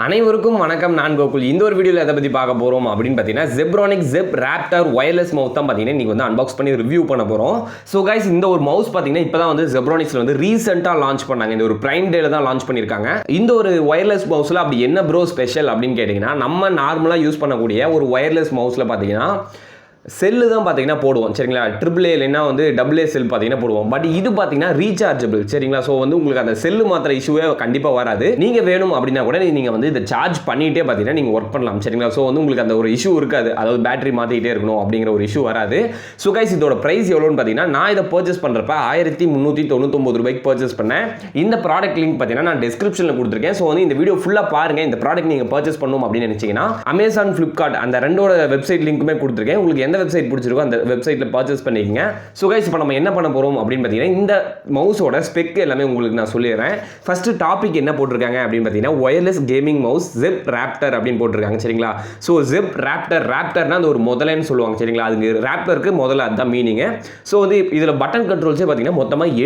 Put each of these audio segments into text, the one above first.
அனைவருக்கும் வணக்கம். நான் கோகுல். இந்த ஒரு வீடியோவில் எதை பற்றி பார்க்க போகிறோம் அப்படின்னு பார்த்தீங்கன்னா Zebronics ZEB-Reaper ஒயர்லெஸ் மவுஸ் தான் பார்த்தீங்கன்னா இன்றைக்கி வந்து அன்பாக்ஸ் பண்ணி ரிவ்யூ பண்ண போகிறோம். ஸோ கைஸ், இந்த ஒரு மவுஸ் பார்த்தீங்கன்னா இப்போ தான் வந்து Zebronicsல வந்து ரீசெண்டாக லான்ச் பண்ணாங்க. இந்த ஒரு பிரைம் டேல தான் லான்ச் பண்ணியிருக்காங்க. இந்த ஒரு ஒயர்லெஸ் மவுஸில் அப்படி என்ன ப்ரோ ஸ்பெஷல் அப்படின்னு கேட்டிங்கன்னா, நம்ம நார்மலாக யூஸ் பண்ணக்கூடிய ஒரு ஒயர்லெஸ் மவுஸில் பார்த்தீங்கன்னா செல்லு தான் பார்த்தீங்கன்னா போடுவோம், சரிங்களா? AAA இல்லைன்னா வந்து AA செல் பார்த்தீங்கன்னா போடுவோம். பட் இது பார்த்தீங்கன்னா ரீசார்ஜபிள், சரிங்களா? ஸோ வந்து உங்களுக்கு அந்த செல்லு மாத்திர இஷ்யூவே கண்டிப்பாக வராது. நீங்கள் வேணும் அப்படின்னா கூட நீங்கள் வந்து இதை சார்ஜ் பண்ணிகிட்டே பார்த்தீங்கன்னா நீங்கள் ஒர்க் பண்ணலாம், சரிங்களா? ஸோ வந்து உங்களுக்கு அந்த ஒரு இஷ்யூ இருக்காது, அதாவது பேட்டரி மாற்றிக்கிட்டே இருக்கணும் அப்படிங்கிற ஒரு இஷ்யூ வராது. ஸோ கைஸ், இதோட ப்ரைஸ் எவ்வளோன்னு பார்த்தீங்கன்னா, நான் இதை பர்ச்சேஸ் பண்ணுறப்ப 1399 ரூபாய்க்கு பர்ச்சேஸ் பண்ணேன். இந்த ப்ராடக்ட் லிங்க் பார்த்தீங்கன்னா நான் டிஸ்கிரிப்ஷனில் கொடுத்துருக்கேன். ஸோ வந்து இந்த வீடியோ ஃபுல்லாக பாருங்கள். இந்த ப்ராடக்ட் நீங்கள் பர்ச்சேஸ் பண்ணணும் அப்படின்னு நினச்சிங்கன்னா அமேசான், ஃப்ளிப்கார்ட் அந்த ரெண்டோட வெப்சைட் லிங்க்குமே கொடுத்துருக்கேன். உங்களுக்கு எந்த வெப்சைட் பிடிச்சிருக்கோ அந்த வெப்சைட்ல பர்ச்சேஸ் பண்ணிக்கங்க. ஸோ கைஸ், இப்போ நம்ம என்ன பண்ண போறோம் அப்படின்னு பார்த்தீங்கன்னா, இந்த மவுஸோட ஸ்பெக் எல்லாமே உங்களுக்கு நான் சொல்லிடுறேன். ஃபர்ஸ்ட் டாபிக் என்ன போட்டிருக்காங்க அப்படின்னு பார்த்தீங்கன்னா, ஒயர்லெஸ் கேமிங் மவுஸ் ZEB-Reaper அப்படின்னு போட்டிருக்காங்க, சரிங்களா? ஸோ ZEB-Reaperனா அது ஒரு முதலைன்னு சொல்லுவாங்க, சரிங்களா? அதுக்கு ரேப்டருக்கு முதல்ல அதுதான் மீனிங். ஸோ வந்து இதில் பட்டன் கண்ட்ரோல்ஸே பார்த்தீங்கன்னா மொத்தமாக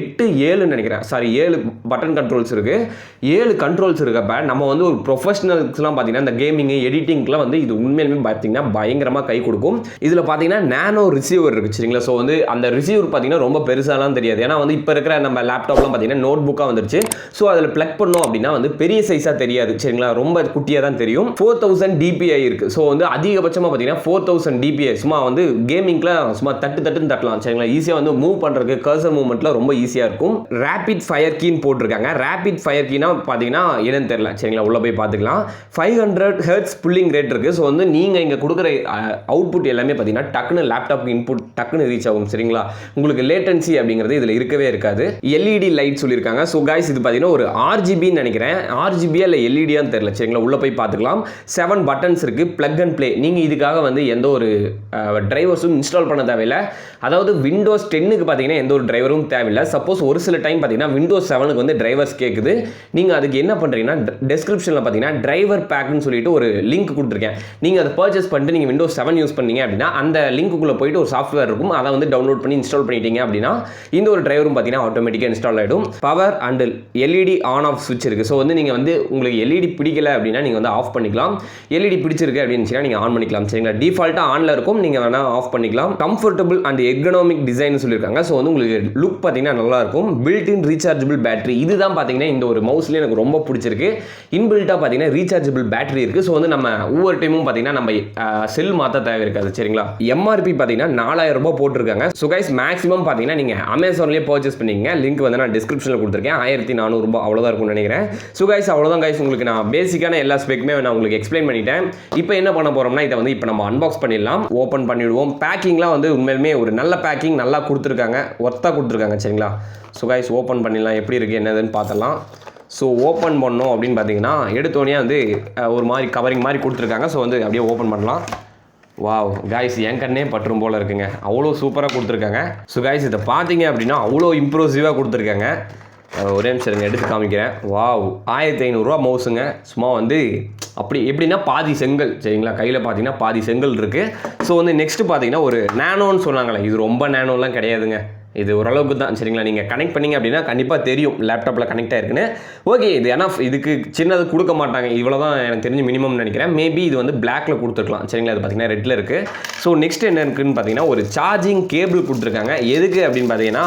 7 நினைக்கிறேன், சாரி 7 பட்டன் கண்ட்ரோல்ஸ் இருக்கு. 7 கண்ட்ரோல்ஸ் இருக்கப்ப நம்ம வந்து ஒரு ப்ரொஃபஷனல்ஸ்லாம் பார்த்தீங்கன்னா இந்த கேமிங் எடிட்டிங்க்குலாம் வந்து இது உண்மையிலுமே பார்த்தீங்கன்னா பயங்கரமாக கை கொடுக்கும். இதில் பார்த்தீங்கன்னா நானோ ரிசீவர் இருக்கு, சரிங்களா? ஸோ வந்து அந்த ரிசீவர் பார்த்தீங்கன்னா ரொம்ப பெருசாலாம் தெரியாது. ஏன்னா வந்து இப்போ இருக்கிற நம்ம லேப்டாப்லாம் பார்த்தீங்கன்னா நோட் புக்காக வந்துருச்சு. ஸோ அதில் பிளக் பண்ணோம் அப்படின்னா வந்து பெரிய சைஸாக தெரியாது, சரிங்களா? ரொம்ப குட்டியாக தான் தெரியும். 4000 dpi இருக்கு. ஸோ வந்து அதிகபட்சமாக பார்த்தீங்கன்னா 4000 dpi. சும்மா வந்து கேமிங்லாம் சும்மா தட்டுன்னு தட்டலாம், சரிங்களா? ஈஸியாக வந்து மூவ் பண்ணுறதுக்கு கர்சர் மூவ்மெண்ட்லாம் ரொம்ப ஈஸியாக இருக்கும். ரேபிட் ஃபயர் கீன்னு போட்டிருக்காங்க. ரேபிட் ஃபயர் கீனா பார்த்தீங்கன்னா என்னன்னு தெரியல, சரிங்களா? உள்ள போய் பார்த்துக்கலாம். 500 Hz புல்லிங் ரேட் இருக்கு. ஸோ வந்து நீங்கள் இங்கே கொடுக்குற அவுட்புட் எல்லாமே பார்த்தீங்கன்னா டக்குன்னு லேப்டாப் இன்புட் டக்குன்னு ரீச் ஆகும், சரிங்களா? உங்களுக்கு லேட்டன்சி அப்படிங்கிறது இதில் இருக்கவே இருக்காது. எல்இடி லைட் சொல்லியிருக்காங்க. ஸோ கைஸ், இது பார்த்தீங்கன்னா ஒரு RGBன்னு நினைக்கிறேன். RGBயா இல்லை எல்இடியான்னு தெரியல, சரிங்களா? உள்ள போய் பார்த்துக்கலாம். 7 பட்டன்ஸ் இருக்கு. Plug and play. நீங்கள் இதுக்காக வந்து எந்த ஒரு டிரைவர்ஸும் இன்ஸ்டால் பண்ண தேவையில்லை. அதாவது விண்டோஸ் 10க்கு பார்த்தீங்கன்னா எந்த ஒரு டிரைவரும் தேவையில்லை. சப்போஸ் ஒரு சில டைம் பார்த்தீங்கன்னா விண்டோஸ் 7க்கு வந்து டிரைவர்ஸ் கேட்குது. நீங்கள் அதுக்கு என்ன பண்ணுறீங்கன்னா, டெஸ்கிரிப்ஷனில் பார்த்தீங்கன்னா டிரைவர் பேக்னு சொல்லிட்டு ஒரு லிங்க் கொடுத்துருக்கேன். நீங்கள் அதை பர்ச்சேஸ் பண்ணிட்டு நீங்கள் விண்டோஸ் 7 யூஸ் பண்ணீங்க அப்படின்னா அந்த லிங்க்குள்ளே போயிட்டு ஒரு சாஃப்ட்வேர் இருக்கும், அதை வந்து டவுன்லோட் பண்ணி இன்ஸ்டால் பண்ணிட்டீங்க அப்படின்னா இந்த ஒரு டிரைவரும் பார்த்தீங்கன்னா ஆட்டோமேட்டிக்காக இன்ஸ்டால் ஆகிடும். Power and LED on off சுவிட்ச் இருக்குது. ஸோ வந்து நீங்கள் வந்து உங்களுக்கு எல்இடி பிடிக்கல அப்படின்னா நீங்கள் வந்து ஆஃப் பண்ணிக்கலாம். எல்இடி பிடிச்சிருக்கு அப்படின்னு நீங்கள் ஆன் பண்ணிக்கலாம், சரிங்களா? டிஃபால்ட்டாக ஆனில் இருக்கும், நீங்கள் வேணால் ஆஃப் பண்ணிக்கலாம். கம்ஃபர்டபுள் அண்ட் எர்கனாமிக் டிசைன் சொல்லியிருக்காங்க. ஸோ வந்து உங்களுக்கு லுக் பார்த்தீங்கன்னா நல்லா இருக்கும். பில்ட் இன் ரீசார்ஜபிள் பேட்டரி, இதுதான் பார்த்தீங்கன்னா இந்த ஒரு மவுஸ்லேயே எனக்கு ரொம்ப பிடிச்சிருக்கு. இன்பில்ட்டாக பார்த்தீங்கன்னா ரீசார்ஜபிள் பேட்டரி இருக்குது. ஸோ வந்து நம்ம ஒவ்வொரு டைமும் பார்த்தீங்கன்னா நம்ம செல் மாற்ற தேவை இருக்காது, சரிங்களா? எம்ஆர்பி பார்த்தீங்கன்னா 4000 ரூபாய் போட்டிருக்காங்க. ஸோ கைஸ், மேக்ஸிமம் பார்த்தீங்கன்னா நீங்கள் அமேசான்லேயே பர்ச்சேஸ் பண்ணிங்க. லிங்க் வந்து நான் டிஸ்கிரிப்ஷனில் கொடுத்துருக்கேன். 1400 ரூபாய் அவ்வளோதான் இருக்கும்னு நினைக்கிறேன். ஸோ கைஸ், அவ்வளோதான் கைஸ். உங்களுக்கு நான் பேசிக்கான எல்லா ஸ்பெக்குமே நான் உங்களுக்கு எக்ஸ்பிளைன் பண்ணிட்டேன். இப்போ என்ன பண்ண போகிறோம்னா, இதை வந்து இப்போ நம்ம அன்பாக்ஸ் பண்ணிடலாம், ஓப்பன் பண்ணிவிடுவோம். பேக்கிங்லாம் வந்து உண்மையிலுமே ஒரு நல்ல பேக்கிங், நல்லா கொடுத்துருக்காங்க, ஒர்த்தாக கொடுத்துருக்காங்க, சரிங்களா? ஸோ கைஸ், ஓப்பன் பண்ணிடலாம். எப்படி இருக்குது என்னதுன்னு பார்த்துடலாம். ஸோ ஓப்பன் பண்ணோம் அப்படின்னு பார்த்தீங்கன்னா எடுத்தோடனே வந்து ஒரு மாதிரி கவரிங் மாதிரி கொடுத்துருக்காங்க. ஸோ வந்து அப்படியே ஓப்பன் பண்ணலாம். வாவ் கைஸ், என் கண்ணே பற்றும் போல் இருக்குங்க, அவ்வளோ சூப்பராக கொடுத்துருக்காங்க. ஸோ கைஸ், இதை பார்த்தீங்க அப்படின்னா அவ்வளோ இம்ப்ரெசிவாக கொடுத்துருக்காங்க. ஒரே நிமிஷம் இருங்க, எடுத்து காமிக்கிறேன். வாவ், 1500 ரூபா மவுஸுங்க. சும்மா வந்து அப்படி எப்படின்னா பாதி செங்கல், சரிங்களா? கையில் பார்த்தீங்கன்னா பாதி செங்கல் இருக்குது. ஸோ வந்து நெக்ஸ்ட்டு பார்த்தீங்கன்னா ஒரு நேனோன்னு சொன்னாங்களே, இது ரொம்ப நேனோலாம் கிடையாதுங்க, இது ஓரளவுக்கு தான், சரிங்களா? நீங்கள் கனெக்ட் பண்ணிங்க அப்படின்னா கண்டிப்பாக தெரியும் லேப்டாப்பில் கனெக்ட் ஆகிருக்குன்னு. ஓகே, இது ஏன்னா இதுக்கு சின்னது கொடுக்க மாட்டாங்க, இவ்வளோ தான் எனக்கு தெரிஞ்சு மினிமம் நினைக்கிறேன். மேபி இது வந்து பிளாக்கில் கொடுத்துருக்கலாம், சரிங்களா? இது பார்த்தீங்கன்னா ரெட்டில் இருக்குது. ஸோ நெக்ஸ்ட் என்ன இருக்குன்னு பார்த்தீங்கன்னா ஒரு சார்ஜிங் கேபிள் கொடுத்துருக்காங்க. எதுக்கு அப்படின்னு பார்த்தீங்கன்னா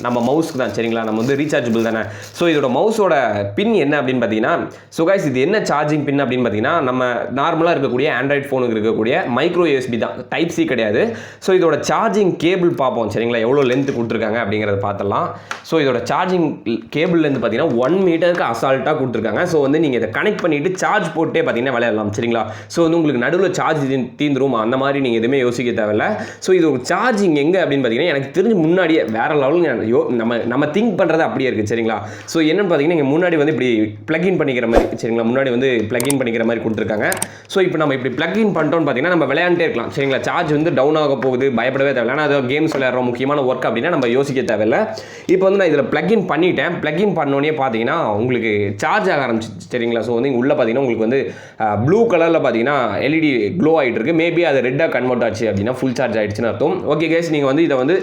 நம்ம மவுஸ்க்கு தான், சரிங்களா? நம்ம வந்து ரீசார்ஜபிள் தானே. ஸோ இதோட மவுஸோட பின் என்ன அப்படின்னு பார்த்தீங்கன்னா, ஸோ கைஸ், இது என்ன சார்ஜிங் பின் அப்படின்னு பார்த்தீங்கன்னா, நம்ம நார்மலாக இருக்கக்கூடிய ஆண்ட்ராய்ட் ஃபோனுக்கு இருக்கக்கூடிய மைக்ரோ USB தான், டைப் C கிடையாது. ஸோ இதோட சார்ஜிங் கேபிள் பார்ப்போம், சரிங்களா? எவ்வளோ லென்த் கொடுத்துருக்காங்க அப்படிங்கிறத பார்த்துடலாம். ஸோ இதோட சார்ஜிங் கேபிள்லேருந்து பார்த்தீங்கன்னா 1 மீட்டருக்கு அசால்ட்டாக கொடுத்துருக்காங்க. ஸோ வந்து நீங்கள் இதை கனெக்ட் பண்ணிவிட்டு சார்ஜ் போட்டே பார்த்தீங்கன்னா விளையாடலாம், சரிங்களா? ஸோ வந்து உங்களுக்கு நடுவில் சார்ஜ் தீந்துரும் அந்த மாதிரி நீங்கள் எதுவுமே யோசிக்க தேவையில்ல. ஸோ இது ஒரு சார்ஜிங் எங்கே அப்படின்னு பார்த்தீங்கன்னா எனக்கு தெரிஞ்சு முன்னாடியே வேறு லெவலுங்க. நம்ம திங்க் பண்ணுறது அப்படியே இருக்குது, சரிங்களா? ஸோ என்னென்னு பார்த்தீங்கன்னா இங்கே முன்னாடி வந்து இப்படி ப்ளக்இன் பண்ணிக்கிற மாதிரி, சரிங்களா? முன்னாடி வந்து ப்ளக்இன் பண்ணிக்கிற மாதிரி கொடுத்துருக்காங்க. ஸோ இப்போ நம்ம இப்படி ப்ளக்இன் பண்ணிட்டோம்னு பார்த்தீங்கன்னா நம்ம விளையாண்டே இருக்கலாம், சரிங்களா? சார்ஜ் வந்து டவுன் ஆக போகுது, பயப்படவே தேவையில்லை. ஆனால் அது கேம்ஸ் விளையாடுறோம், முக்கியமான ஒர்க் அப்படின்னா நம்ம யோசிக்க தேவையில்லை. இப்போ வந்து நான் இதில் ப்ளக்இன் பண்ணிட்டேன். ப்ளக்இன் பண்ணோடனே பார்த்தீங்கன்னா உங்களுக்கு சார்ஜ் ஆக ஆரம்பிச்சிச்சு, சரிங்களா? ஸோ வந்து உள்ளே பார்த்தீங்கன்னா உங்களுக்கு வந்து ப்ளூ கலரில் பார்த்தீங்கன்னா எல்இடி க்ளோ ஆகிட்டு இருக்கு. மேபி அது ரெட்டாக கன்வெர்ட் ஆச்சு அப்படின்னா ஃபுல் சார்ஜ் ஆகிடுச்சுன்னு அர்த்தம். ஓகே கைஸ், நீங்கள் வந்து இதை வந்து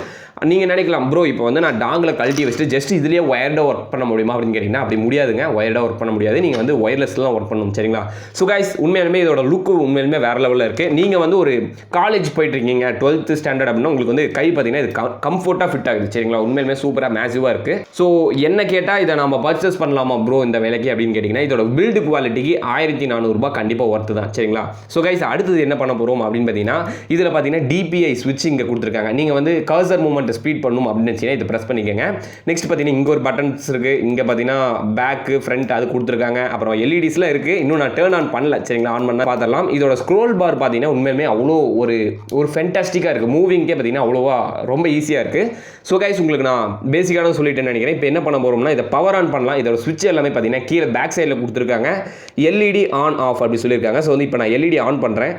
நீங்கள் நினைக்கலாம் ப்ரோ இப்போ வந்து நான் டாங்கில் கழட்டி வச்சுட்டு ஜஸ்ட் இதுலேயே ஒயர்டாக ஒர்க் பண்ண முடியுமா அப்படின்னு கேட்டிங்கன்னா அப்படி முடியாதுங்க. ஒயர்டாக ஒர்க் பண்ண முடியாது. நீங்கள் வந்து ஒயர்லெஸ்லாம் ஒர்க் பண்ணணும் சரிங்களா. ஸோ கைஸ் உண்மையாலுமே இதோட லுக்கு உண்மையிலுமே வேறு லெவலில் இருக்குது. நீங்கள் வந்து ஒரு காலேஜ் போயிட்டுருக்கீங்க 12th ஸ்டாண்டர்ட் அப்படின்னா உங்களுக்கு வந்து கை பார்த்தீங்கன்னா இது கம்ஃபர்ட்டாக ஃபிட் ஆகுது சரிங்களா. உண்மையிலுமே சூப்பராக மேசிவாக இருக்குது. ஸோ என்ன கேட்டால் இதை நம்ம பர்ச்சேஸ் பண்ணலாமா ப்ரோ இந்த விலைக்கு அப்படின்னு கேட்டிங்கன்னா இதோட பில்டு குவாலிட்டிக்கு 1400 ரூபாய் கண்டிப்பாக ஒர்த்து தான் சரிங்களா. ஸோ கைஸ் அடுத்தது என்ன பண்ண போகிறோம் அப்படின்னு பார்த்தீங்கன்னா இதில் பார்த்தீங்கன்னா DPI ஸ்விட்ச் இங்கே கொடுத்துருக்காங்க. நீங்கள் வந்து கர்சர் மூவ்மெண்ட் ஸ்பீட் பண்ணணும் அப்படின்னு நினச்சிங்கன்னா இதை ப்ரெஸ் பண்ணிக்கோங்க. நெக்ஸ்ட் பார்த்தீங்கன்னா இங்கே ஒரு பட்டன்ஸ் இருக்குது. இங்கே பார்த்தீங்கன்னா பேக்கு ஃப்ரண்ட் அது கொடுத்துருக்காங்க. அப்புறம் LEDஸ்லாம் இருக்குது. இன்னும் நான் டேர்ன் ஆன் பண்ணல சரிங்களா. ஆன் பண்ணால் பார்த்துடலாம். இதோட ஸ்க்ரோல் பார் பார்த்தீங்கன்னா உண்மையுமே அவ்வளோ ஒரு ஃபென்டாஸ்டிக்காக இருக்குது. மூவிங்கே பார்த்தீங்கன்னா அவ்வளோவா ரொம்ப ஈஸியாக இருக்குது. ஸோ கைஸ் உங்களுக்கு நான் பேசிக்கான சொல்லிட்டேன்னு நினைக்கிறேன். இப்போ என்ன பண்ண போகிறோம்னா இதை பவர் ஆன் பண்ணலாம். இதோட ஸ்விட்ச் எல்லாமே பார்த்தீங்கன்னா கீழே பேக் சைடில் கொடுத்துருக்காங்க. LED ஆன் ஆஃப் அப்படி சொல்லியிருக்காங்க. ஸோ வந்து இப்போ நான் LED ஆன் பண்ணுறேன்.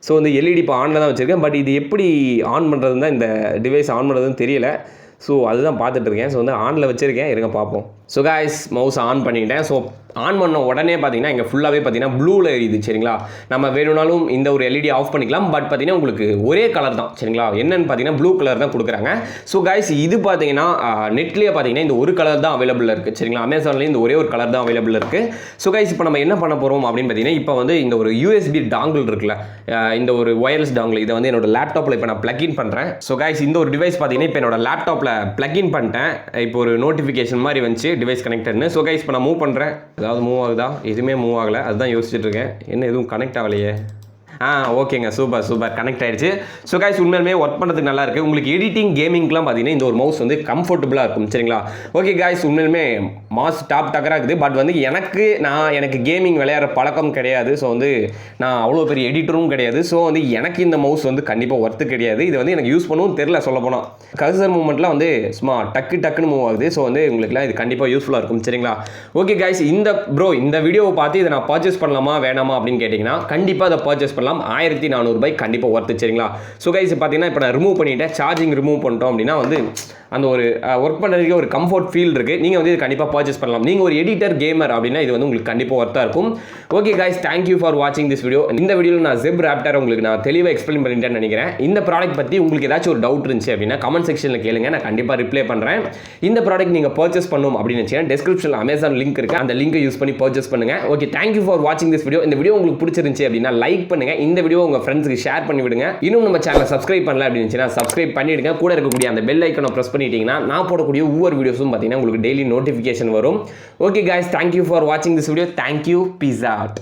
ஸோ வந்து LED இப்போ ஆனில் தான் வச்சுருக்கேன். பட் இது எப்படி ஆன் பண்ணுறதுன்னு தான் இந்த டிவைஸ் ஆன் பண்ணுறதுன்னு தெரியல. ஸோ அதுதான் பார்த்துட்டு இருக்கேன். ஸோ வந்து ஆனில் வச்சுருக்கேன். இருங்க பார்ப்போம். ஸோ கைஸ் மவுஸ் ஆன் பண்ணிட்டேன். ஸோ ஆன் பண்ண உடனே பார்த்தீங்கன்னா இங்கே ஃபுல்லாகவே பார்த்தீங்கன்னா ப்ளூவில் எரியுது சரிங்களா. நம்ம வேணும்னாலும் இந்த ஒரு LED ஆஃப் பண்ணிக்கலாம். பட் பார்த்தீங்கன்னா உங்களுக்கு ஒரே கலர் தான் சரிங்களா. என்னன்னு பார்த்தீங்கன்னா ப்ளூ கலர் தான் கொடுக்குறாங்க. ஸோ கைஸ் இது பார்த்தீங்கன்னா நெட்லேயே பார்த்தீங்கன்னா இந்த ஒரு கலர் தான் அவைலபிள் இருக்குது சரிங்களா. அமேசான்லேயும் இந்த ஒரே ஒரு கலர் தான் அவைலபிள் இருக்குது. ஸோ கைஸ் இப்போ நம்ம என்ன பண்ண போகிறோம் அப்படின்னு பார்த்தீங்கன்னா இப்போ வந்து இந்த ஒரு USB டாங்கிள் இருக்குல்ல, இந்த ஒரு ஒயர்லெஸ் டாங்கிள் இதை வந்து என்னோட லேப்டாப்பில் இப்போ நான் பிளக்இன் பண்ணுறேன். ஸோ கைஸ் இந்த ஒரு டிவைஸ் பார்த்தீங்கன்னா இப்போ என்னோட லேப்டாப்பில் பிளக்இன் பண்ணிட்டேன். இப்போ ஒரு நோட்டிஃபிகேஷன் மாதிரி வந்துச்சு டிவைஸ் கனெக்டட்னு. ஸோ கைஸ் இப்போ நான் மூவ் பண்ணுறேன். ஏதாவது மூவ் ஆகுதா? எதுவுமே மூவ் ஆகலை. அதுதான் யோசிச்சுட்டு இருக்கேன். என்ன எதுவும் கனெக்ட் ஆகலையே. ஓகேங்க சூப்பர் கனெக்ட் ஆகிடுச்சு. ஸோ கைஸ் உண்மையுமே ஒர்க் பண்ணுறதுக்கு நல்லா இருக்குது. உங்களுக்கு எடிட்டிங் கேமிங்லாம் பார்த்தீங்கன்னா இந்த ஒரு மவுஸ் வந்து கம்ஃபர்டபுளாக இருக்கும் சரிங்களா. ஓகே கைஸ் உண்மையுமே மாஸ் டாப் டக்கராக இருக்குது. பட் வந்து எனக்கு கேமிங் விளையாடுற பழக்கம் கிடையாது. ஸோ வந்து நான் அவ்வளோ பெரிய எடிட்டரும் கிடையாது. ஸோ வந்து எனக்கு இந்த மவுஸ் வந்து கண்டிப்பாக ஒர்த்து கிடையாது. இது வந்து எனக்கு யூஸ் பண்ணவும் தெரில சொல்ல போனால். கர்சர் மூவ்மெண்ட்லாம் வந்து சும்மா டக்குன்னு மூவ் ஆகுது. ஸோ வந்து உங்களுக்குலாம் இது கண்டிப்பாக யூஸ்ஃபுல்லாக இருக்கும் சரிங்களா. ஓகே கைஸ் இந்த வீடியோவை பார்த்து இதை நான் பர்ச்சேஸ் பண்ணலாமா வேணாமா அப்படின்னு கேட்டிங்கன்னா கண்டிப்பாக அதை பர்ச்சேஸ் பண்ணலாம். 1400 ரூபாய் கண்டிப்பாக ஒர்த்து சரிங்களா. ஸோ கைஸ் பார்த்தீங்கன்னா இப்போ நான் ரிமூவ் பண்ணிட்டேன். சார்ஜிங் ரிமூவ் பண்ணிட்டோம் அப்படின்னா வந்து அந்த ஒரு ஒர்க் பண்ணுறதுக்கு ஒரு கம்ஃபர்ட் ஃபீல் இருக்குது. நீங்கள் வந்து இது கண்டிப்பாக பர்ச்சேஸ் பண்ணலாம். நீங்கள் ஒரு எடிட்டர் கேமர் அப்படின்னா இது வந்து உங்களுக்கு கண்டிப்பாக ஒர்த்தாக இருக்கும். ஓகே கைஸ் தேங்க்யூ ஃபார் வாட்சிங் திஸ் வீடியோ. இந்த வீடியோவில் நான் Zeb-Reaper உங்களுக்கு நான் தெளிவாக எக்ஸ்பிளைன் பண்ணிட்டேன்னு நினைக்கிறேன். இந்த ப்ராடக்ட் பற்றி உங்களுக்கு ஏதாச்சும் ஒரு டவுட் இருந்துச்சு அப்படின்னா கமெண்ட் செக்ஷனில் கேளுங்க. நான் கண்டிப்பாக ரிப்ளை பண்ணுறேன். இந்த ப்ராடக்ட் நீங்கள் பர்ச்சேஸ் பண்ணணும் அப்படின்னு நினச்சிங்கன்னா டிஸ்கிரிப்ஷனில் அமேசான் லிங்க் இருக்குது. அந்த லிங்கை யூஸ் பண்ணி பர்ச்சேஸ் பண்ணுங்கள். ஓகே தேங்க்யூ ஃபார் வாட்சிங் திஸ் வீடியோ. இந்த வீடியோ உங்களுக்கு பிடிச்சிருந்துச்சு அப்படின்னா லைக் பண்ணுங்கள். இந்த வீடியோ உங்கள் ஃப்ரெண்ட்ஸுக்கு ஷேர் பண்ணி விடுங்க. இன்னும் நம்ம சேனலை சப்ஸ்கிரைப் பண்ணல அப்படின்னு சப்ஸ்கிரைப் பண்ணிவிடுங்க. கூட இருக்கக்கூடிய அந்த பெல் ஐக்கனை ப்ரெஸ் பண்ணிட்டீங்கன்னா நான் போடக்கூடிய ஒவ்வொரு வீடியோஸும் பார்த்தீங்கன்னா உங்களுக்கு டெய்லி நோட்டிஃபிகேஷன் வரும். ஓகே கைஸ் தேங்க்யூ ஃபார் வாட்சிங் this video. Thank you. Peace out.